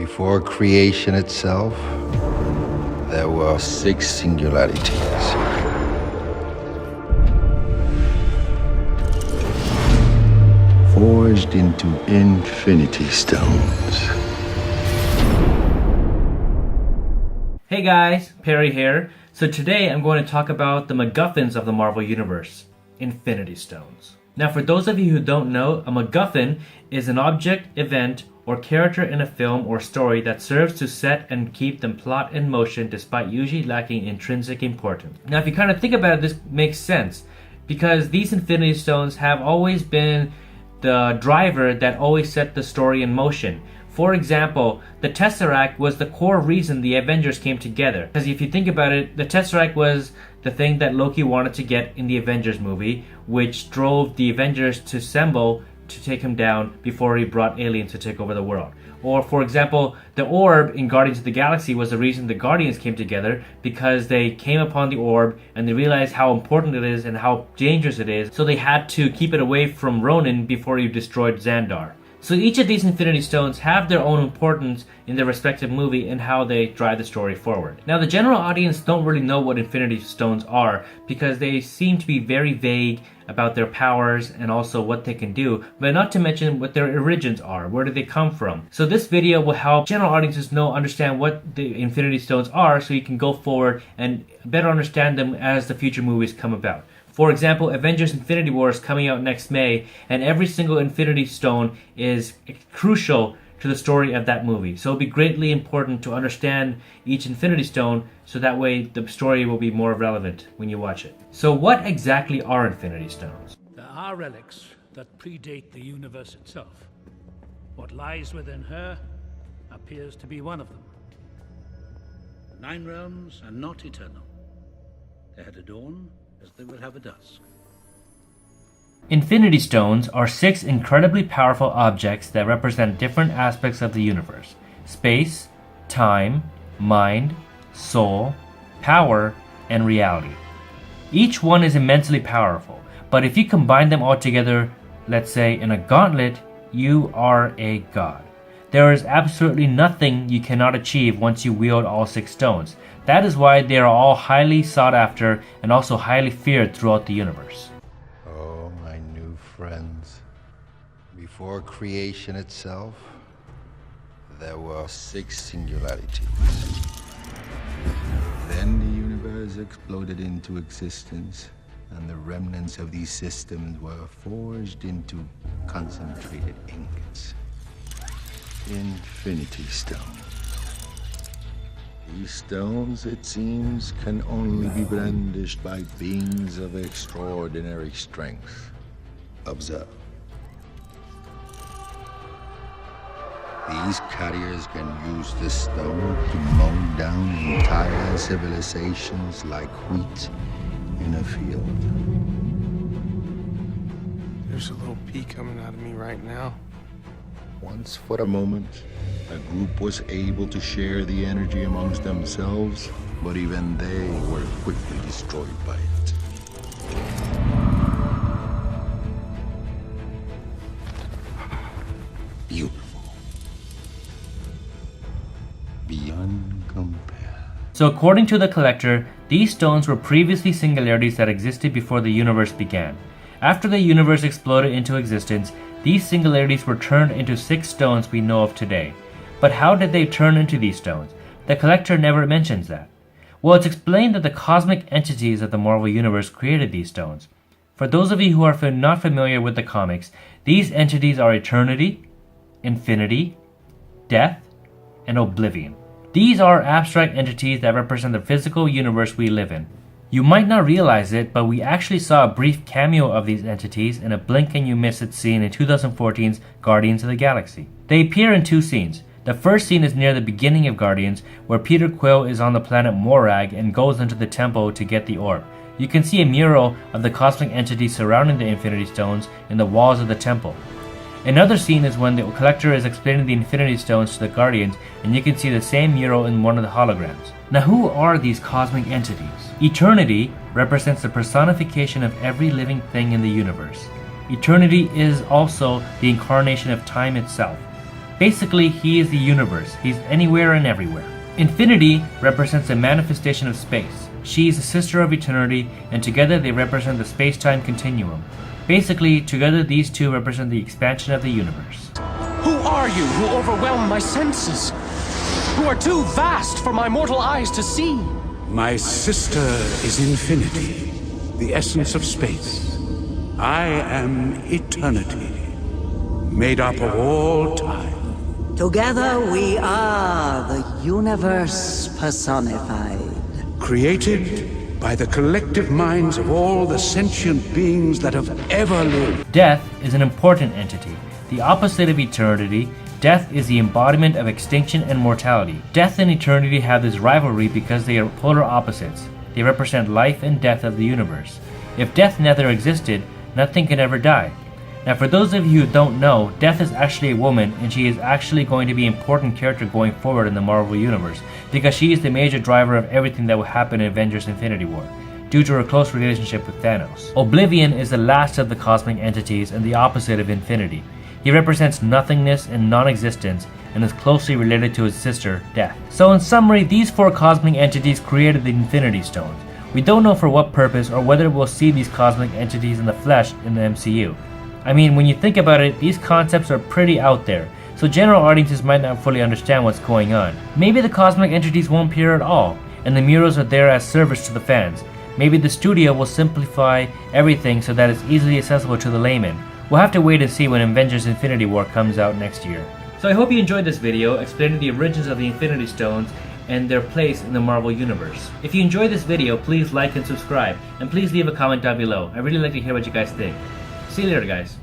Before creation itself, there were 6 singularities. Forged into infinity stones. Hey guys, Perry here. So today I'm going to talk about the MacGuffins of the Marvel Universe, Infinity Stones. Now for those of you who don't know, a MacGuffin is an object, event, or character in a film or story that serves to set and keep the plot in motion despite usually lacking intrinsic importance. Now if you kind of think about it, this makes sense because these Infinity Stones have always been the driver that always set the story in motion. For example, the Tesseract was the core reason the Avengers came together. Because if you think about it, the Tesseract was the thing that Loki wanted to get in the Avengers movie, which drove the Avengers to assemble to take him down before he brought aliens to take over the world. Or for example, the orb in Guardians of the Galaxy was the reason the Guardians came together, because they came upon the orb and they realized how important it is and how dangerous it is, so they had to keep it away from Ronan before he destroyed Xandar. So each of these Infinity Stones have their own importance in their respective movie and how they drive the story forward. Now the general audience don't really know what Infinity Stones are because they seem to be very vague about their powers and also what they can do, but not to mention what their origins are, where do they come from. So this video will help general audiences understand what the Infinity Stones are so you can go forward and better understand them as the future movies come about. For example, Avengers Infinity War is coming out next May, and every single Infinity Stone is crucial to the story of that movie. So it'll be greatly important to understand each Infinity Stone so that way the story will be more relevant when you watch it. So what exactly are Infinity Stones? There are relics that predate the universe itself. What lies within her appears to be one of them. 9 realms are not eternal. They had a dawn as they will have a dusk. Infinity Stones are 6 incredibly powerful objects that represent different aspects of the universe: space, time, mind, soul, power, and reality. Each one is immensely powerful, but if you combine them all together, let's say in a gauntlet, you are a god. There is absolutely nothing you cannot achieve once you wield all 6 stones. That is why they are all highly sought after and also highly feared throughout the universe. Oh, my new friends. Before creation itself, there were 6 singularities. Then the universe exploded into existence, and the remnants of these systems were forged into concentrated ingots. Infinity Stones. These stones, it seems, can only be brandished by beings of extraordinary strength. Observe. These carriers can use the stone to mow down entire civilizations like wheat in a field. There's a little pea coming out of me right now. Once for a moment, a group was able to share the energy amongst themselves, but even they were quickly destroyed by it. Beautiful. Beyond compare. So according to the Collector, these stones were previously singularities that existed before the universe began. After the universe exploded into existence, these singularities were turned into 6 stones we know of today. But how did they turn into these stones? The Collector never mentions that. Well, it's explained that the cosmic entities of the Marvel Universe created these stones. For those of you who are not familiar with the comics, these entities are Eternity, Infinity, Death, and Oblivion. These are abstract entities that represent the physical universe we live in. You might not realize it, but we actually saw a brief cameo of these entities in a blink and you miss it scene in 2014's Guardians of the Galaxy. They appear in 2 scenes. The first scene is near the beginning of Guardians, where Peter Quill is on the planet Morag and goes into the temple to get the orb. You can see a mural of the cosmic entities surrounding the Infinity Stones in the walls of the temple. Another scene is when the Collector is explaining the Infinity Stones to the Guardians, and you can see the same mural in one of the holograms. Now who are these cosmic entities? Eternity represents the personification of every living thing in the universe. Eternity is also the incarnation of time itself. Basically, he is the universe. He's anywhere and everywhere. Infinity represents a manifestation of space. She is the sister of eternity, and together they represent the space-time continuum. Basically, together these two represent the expansion of the universe. Who are you who overwhelm my senses? Who are too vast for my mortal eyes to see? My sister is infinity, the essence of space. I am eternity, made up of all time. Together we are the universe personified. Created by the collective minds of all the sentient beings that have ever lived. Death is an important entity. The opposite of eternity, death is the embodiment of extinction and mortality. Death and eternity have this rivalry because they are polar opposites. They represent life and death of the universe. If death never existed, nothing can ever die. Now for those of you who don't know, Death is actually a woman, and she is actually going to be an important character going forward in the Marvel Universe, because she is the major driver of everything that will happen in Avengers Infinity War, due to her close relationship with Thanos. Oblivion is the last of the cosmic entities and the opposite of Infinity. He represents nothingness and non-existence, and is closely related to his sister, Death. So in summary, these four cosmic entities created the Infinity Stones. We don't know for what purpose or whether we'll see these cosmic entities in the flesh in the MCU. I mean, when you think about it, these concepts are pretty out there, so general audiences might not fully understand what's going on. Maybe the cosmic entities won't appear at all, and the murals are there as service to the fans. Maybe the studio will simplify everything so that it's easily accessible to the layman. We'll have to wait and see when Avengers Infinity War comes out next year. So I hope you enjoyed this video explaining the origins of the Infinity Stones and their place in the Marvel Universe. If you enjoyed this video, please like and subscribe, and please leave a comment down below. I really like to hear what you guys think. See you later, guys.